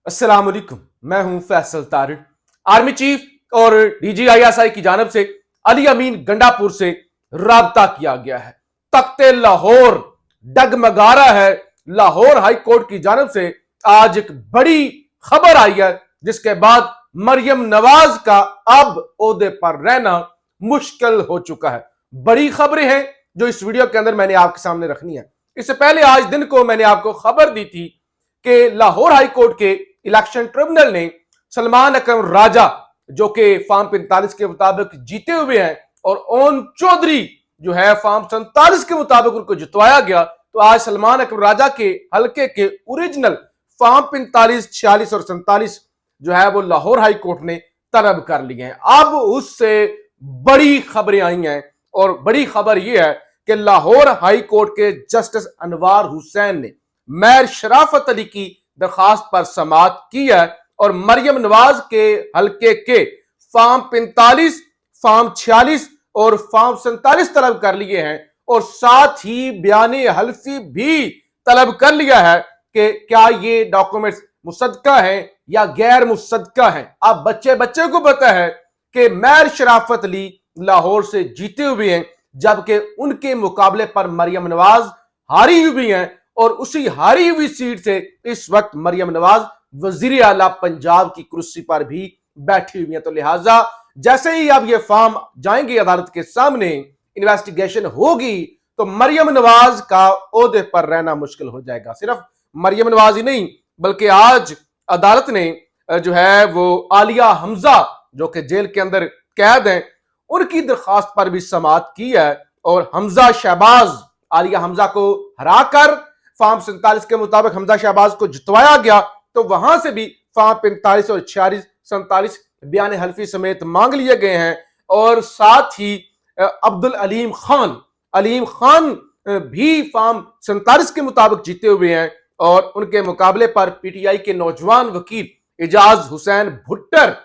अस्सलाम वालेकुम, मैं हूं फैसल तारिक। आर्मी चीफ और DGISI की जानब से अली अमीन गंडापुर से राब्ता किया गया है। तख्ते लाहौर डगमगा रहा है। लाहौर हाई कोर्ट की जानब से आज एक बड़ी खबर आई है, जिसके बाद मरियम नवाज का अब ओहदे पर रहना मुश्किल हो चुका है। बड़ी खबरें हैं जो इस वीडियो के अंदर मैंने आपके सामने रखनी है। इससे पहले आज दिन को मैंने आपको खबर दी थी कि लाहौर हाई कोर्ट के इलेक्शन ट्रिब्यूनल ने सलमान अकरम राजा, जो कि फार्म 45 के मुताबिक जीते हुए हैं, और ओन चौधरी जो है फार्म 47 के मुताबिक उनको जितवाया गया। तो आज सलमान अकरम राजा के हल्के के ओरिजिनल फार्म 45, 46 और 47 जो है वो लाहौर हाई कोर्ट ने तलब कर लिए हैं। अब उससे बड़ी खबरें आई हैं, और बड़ी खबर यह है कि लाहौर हाई कोर्ट के जस्टिस अनवार हुसैन ने मेयर शराफत अली की दरखास्त पर समाअत की है और मरियम नवाज के हल्के के फार्म 45, फार्म 46 और फार्म 47 तलब कर लिए हैं, और साथ ही बयाने हल्फी भी तलब कर लिया है कि क्या ये डॉक्यूमेंट्स मुसद्दका हैं या गैर मुसद्दका हैं। अब बच्चे को पता है कि मेयर शराफत अली लाहौर से जीते हुए हैं, जबकि उनके मुकाबले पर मरियम नवाज हारी हुई हैं, और उसी हारी हुई सीट से इस वक्त मरियम नवाज वजीर आला पंजाब की कुर्सी पर भी बैठी हुई हैं। तो लिहाजा जैसे ही अब ये फॉर्म जाएंगे अदालत के सामने, इन्वेस्टिगेशन होगी, तो मरियम नवाज का ओहदे पर रहना मुश्किल हो जाएगा। सिर्फ मरियम नवाज ही नहीं, बल्कि आज अदालत ने जो है वो आलिया हमजा, जो कि जेल के अंदर कैद हैं, उनकी दरखास्त पर भी समाअत की है, और हमजा शहबाज, आलिया हमजा को हराकर फार्म 47 के मुताबिक हमजा शहबाज को जितवाया गया। तो वहां से भी फार्म 45 और 46, 47 बयान हल्फी समेत मांग लिए गए हैं, और साथ ही अब्दुल अलीम खान भी फार्म 47 के मुताबिक जीते हुए हैं, और उनके मुकाबले पर PTI के नौजवान वकील एजाज हुसैन भुट्टर,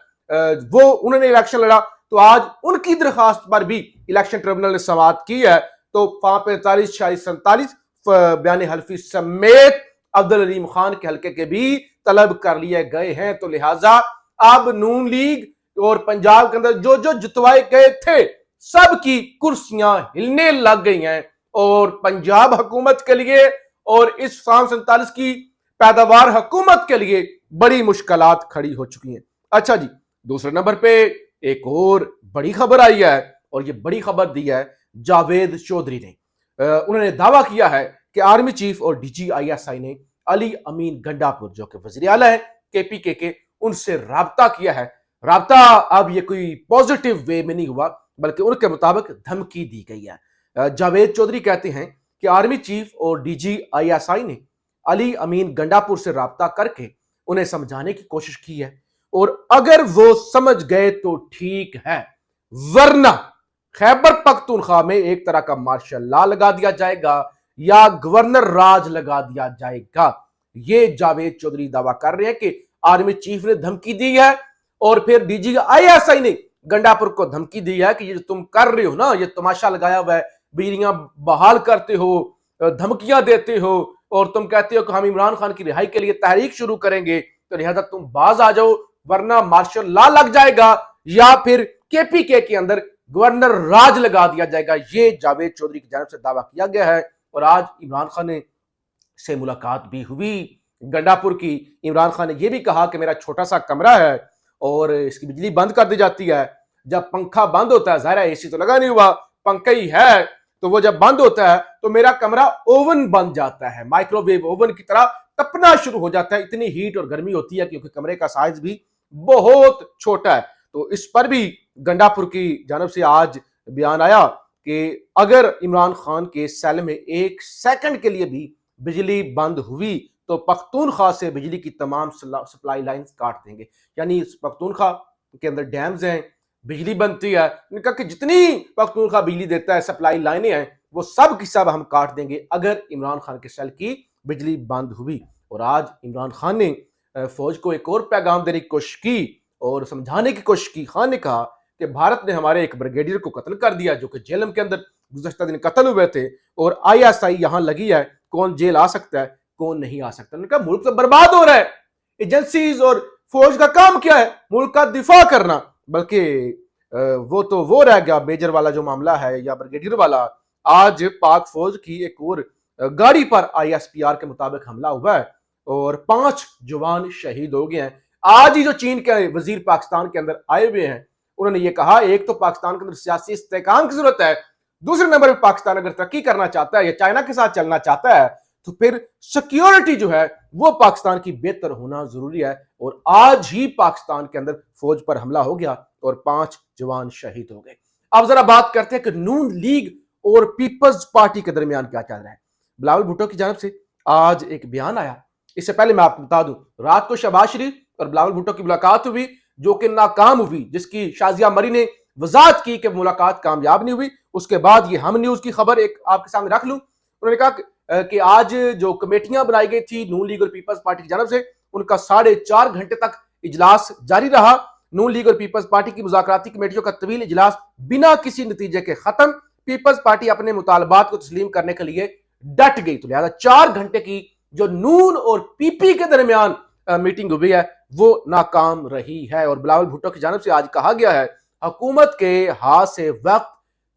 वो उन्होंने इलेक्शन लड़ा। तो आज उनकी दरखास्त पर भी इलेक्शन ट्रिब्यूनल ने समाअत की है। तो फार्म 45, 46, 47 बयान हल्फी समेत अब्दुल अलीम खान के हल्के के भी तलब कर लिए गए हैं। तो लिहाजा अब नून लीग और पंजाब के अंदर जो जो जितवाए गए थे, सब की कुर्सियां हिलने लग गई हैं, और पंजाब हुकूमत के लिए और इस फार्म 47 की पैदावार हुकूमत के लिए बड़ी मुश्किलात खड़ी हो चुकी हैं। अच्छा जी, दूसरे नंबर पे एक और बड़ी खबर आई है, और ये बड़ी खबर दी है जावेद चौधरी ने। उन्होंने दावा किया है कि आर्मी चीफ और DGISI ने अली अमीन गंडापुर, जो कि वज़ीर आला है KPK के, उनसे राब्ता किया है। राब्ता अब ये कोई पॉजिटिव वे में नहीं हुआ, बल्कि उनके मुताबिक धमकी दी गई है। जावेद चौधरी कहते हैं कि आर्मी चीफ और DGISI ने अली अमीन गंडापुर से राब्ता करके उन्हें समझाने की कोशिश की है, और अगर वो समझ गए तो ठीक है, वरना खैबर पख्तूनख्वा में एक तरह का मार्शल लॉ लगा दिया जाएगा या गवर्नर राज लगा दिया जाएगा। ये जावेद चौधरी दावा कर रहे हैं कि आर्मी चीफ ने धमकी दी है, और फिर DGISI ने गंडापुर को धमकी दी है कि ये तुम कर रहे हो ना, ये तमाशा लगाया हुआ है, बिजलियां बहाल करते हो, धमकियां देते हो, और तुम कहते हो कि हम इमरान खान की रिहाई के लिए तहरीक शुरू करेंगे, तो लिहाजा तुम बाज आ जाओ, वरना मार्शल लॉ लग जाएगा या फिर KPK के अंदर गवर्नर राज लगा दिया जाएगा। ये जावेद चौधरी की जानिब से दावा किया गया है। और आज इमरान खान से मुलाकात भी हुई गंडापुर की। इमरान खान ने यह भी कहा कि मेरा छोटा सा कमरा है और इसकी बिजली बंद कर दी जाती है। जब पंखा बंद होता है, ज़ाहिर है AC तो लगा नहीं हुआ, पंखा ही है, तो वो जब बंद होता है तो मेरा कमरा ओवन बन जाता है, माइक्रोवेव ओवन की तरह तपना शुरू हो जाता है। इतनी हीट और गर्मी होती है, क्योंकि कमरे का साइज भी बहुत छोटा है। तो इस पर भी गंडापुर की जानब से आज बयान आया कि अगर इमरान खान के सेल में 1 सेकंड के लिए भी बिजली बंद हुई तो पख्तूनख्वा से बिजली की तमाम सप्लाई लाइंस काट देंगे। यानी पख्तूनख्वा के अंदर डैम्स हैं, बिजली बनती है, उनका कि जितनी पख्तूनख्वा बिजली देता है, सप्लाई लाइनें हैं, वो सब की सब हम काट देंगे अगर इमरान खान के सेल की बिजली बंद हुई। और आज इमरान खान ने फौज को एक और पैगाम देने की कोशिश की और समझाने की कोशिश की। खान ने कहा कि भारत ने हमारे एक ब्रिगेडियर को कत्ल कर दिया, जो कि जेलम के अंदर गुज़श्ता दिन कत्ल हुए थे, और ISI यहां लगी है, कौन जेल आ सकता है, कौन नहीं आ सकता। उन्होंने कहा मुल्क तो बर्बाद हो रहा है, एजेंसीज और फौज का काम क्या है? मुल्क का दिफा करना। बल्कि वो तो वो रह गया मेजर वाला जो मामला है या ब्रिगेडियर वाला। आज पाक फौज की एक और गाड़ी पर ISPR के मुताबिक हमला हुआ है और 5 जवान शहीद हो गए हैं। आज ही जो चीन के वजीर पाकिस्तान के अंदर आए हुए हैं, उन्होंने ये कहा एक तो पाकिस्तान के अंदर सियासी इस्तेहकाम की जरूरत है, दूसरे नंबर पर पाकिस्तान अगर तरक्की करना चाहता है या चाइना के साथ चलना चाहता है तो फिर सिक्योरिटी जो है वो पाकिस्तान की बेहतर होना जरूरी है। और आज ही पाकिस्तान के अंदर फौज पर हमला हो गया और 5 जवान शहीद हो गए। अब जरा बात करते हैं कि नून लीग और पीपल्स पार्टी के दरमियान क्या चल रहा है। बिलावल भुट्टो की जानब से आज एक बयान आया। इससे पहले मैं आपको बता दूं, रात को शहबाज शरीफ और बिलावल भुट्टो की मुलाकात हुई जो कि नाकाम हुई, जिसकी शाजिया मरी ने वजाहत की कि मुलाकात कामयाब नहीं हुई। उसके बाद ये हम न्यूज की खबर एक आपके सामने रख लूं। उन्होंने कहा कि आज जो कमेटियां बनाई गई थी नून लीग और पीपल्स पार्टी की जानब से, उनका 4.5 घंटे तक इजलास जारी रहा। नून लीग और पीपल्स पार्टी की मुज़ाकराती कमेटियों का तवील इजलास बिना किसी नतीजे के खत्म। पीपल्स पार्टी अपने मुतालबात को तस्लीम करने के लिए डट गई। तो लिहाजा 4 घंटे की जो नून और पीपी के दरमियान मीटिंग हुई है वो नाकाम रही है। और बिलावल भुट्टो की जानब से आज कहा गया है हुकूमत के हाथ से वक्त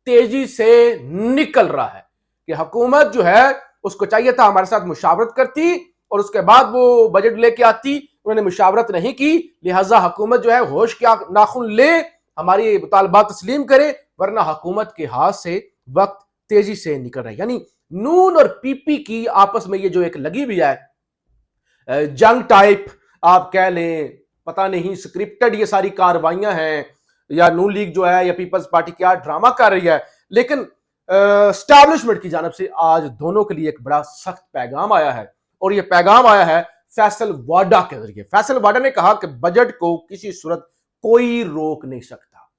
तेजी से निकल रहा है कि हुकूमत जो है उसको चाहिए था हमारे साथ मुशावरत करती और उसके बाद वो बजट लेके आती। उन्होंने मुशावरत नहीं की, लिहाजा हुकूमत जो है होश क्या नाखून ले हमारी मुतालबात तस्लीम करे, वरना हुकूमत के हाथ से वक्त तेजी से निकल रहा है। यानी नून और पीपी की आपस में ये जो एक लगी हुई है जंग टाइप आप कह लें, पता नहीं स्क्रिप्टेड ये सारी कार्रवाइयां हैं या नून लीग जो है या पीपल्स पार्टी क्या ड्रामा कर रही है, लेकिन एस्टैब्लिशमेंट की जानब से आज दोनों के लिए एक बड़ा सख्त पैगाम आया है। और ये पैगाम आया है फैसल वाडा के जरिए। फैसल वाडा ने कहा कि बजट को किसी सूरत कोई रोक नहीं सकता,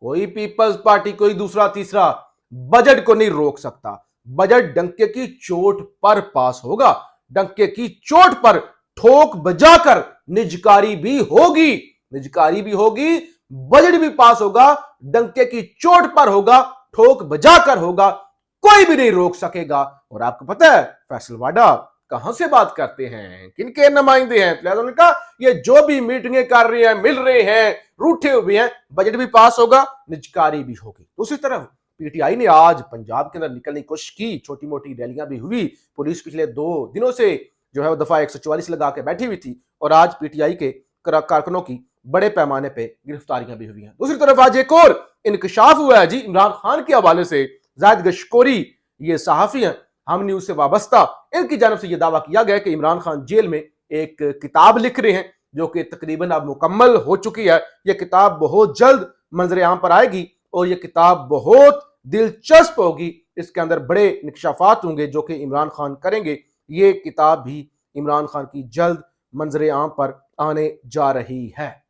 कोई पीपल्स पार्टी कोई दूसरा तीसरा बजट को नहीं रोक सकता। बजट डंके की चोट पर पास होगा, डंके की चोट पर ठोक बजाकर निजकारी भी होगी, निजकारी भी होगी, बजट भी पास होगा, डंके की चोट पर होगा, ठोक बजाकर होगा, कोई भी नहीं रोक सकेगा। और आपको पता है फैसल वाडा कहां से बात करते हैं, किनके नुमाइंदे हैं? तो उन्होंने कहा ये जो भी मीटिंगें कर रहे हैं, मिल रहे हैं, रूठे हुए हैं, बजट भी पास होगा, निजकारी भी होगी। दूसरी तरफ पीटीआई ने आज पंजाब के अंदर निकलने की कोशिश की, छोटी मोटी रैलियां भी हुई। पुलिस पिछले 2 दिनों से जो है वो दफा 144 लगा के बैठी हुई थी और आज पीटीआई के कारकुनों की बड़े पैमाने पे गिरफ्तारियां भी हुई हैं। दूसरी तरफ आज एक और इंकशाफ हुआ है जी इमरान खान के हवाले से। जाहिद गशकोरी ये सहाफी हैं हम न्यूज से वाबस्ता, इनकी जानब से यह दावा किया गया कि इमरान खान जेल में एक किताब लिख रहे हैं जो कि तकरीबन अब मुकम्मल हो चुकी है। यह किताब बहुत जल्द मंजर आम पर आएगी और यह किताब बहुत दिलचस्प होगी। इसके अंदर बड़े इंकशाफात होंगे जो कि इमरान खान करेंगे। ये किताब भी इमरान खान की जल्द मंजर आम पर आने जा रही है।